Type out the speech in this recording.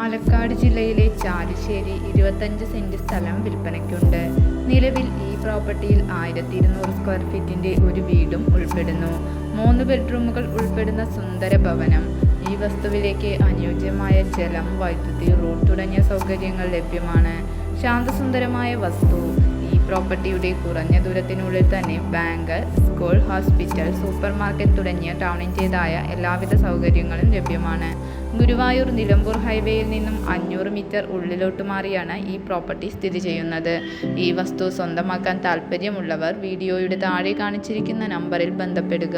പാലക്കാട് ജില്ലയിലെ ചാലുശ്ശേരി 25 സെന്റ് സ്ഥലം വിൽപ്പനയ്ക്കുണ്ട്. നിലവിൽ ഈ പ്രോപ്പർട്ടിയിൽ 1200 സ്ക്വയർ ഫീറ്റിന്റെ ഒരു വീടും ഉൾപ്പെടുന്നു. 3 ബെഡ്റൂമുകൾ ഉൾപ്പെടുന്ന സുന്ദര ഭവനം. ഈ വസ്തുവിലേക്ക് അനുയോജ്യമായ ജലം, വൈദ്യുതി, റോഡ് തുടങ്ങിയ സൗകര്യങ്ങൾ ലഭ്യമാണ്. ശാന്തസുന്ദരമായ വസ്തു. ഈ പ്രോപ്പർട്ടിയുടെ കുറഞ്ഞ ദൂരത്തിനുള്ളിൽ തന്നെ bank, school, hospital, super market തുടങ്ങിയ ടൗണിൻ്റേതായ എല്ലാവിധ സൗകര്യങ്ങളും ലഭ്യമാണ്. ഗുരുവായൂർ നിലമ്പൂർ ഹൈവേയിൽ നിന്നും 500 മീറ്റർ ഉള്ളിലോട്ട് മാറിയാണ് ഈ പ്രോപ്പർട്ടി സ്ഥിതി ചെയ്യുന്നത്. ഈ വസ്തു സ്വന്തമാക്കാൻ താൽപ്പര്യമുള്ളവർ വീഡിയോയുടെ താഴെ കാണിച്ചിരിക്കുന്ന നമ്പറിൽ ബന്ധപ്പെടുക.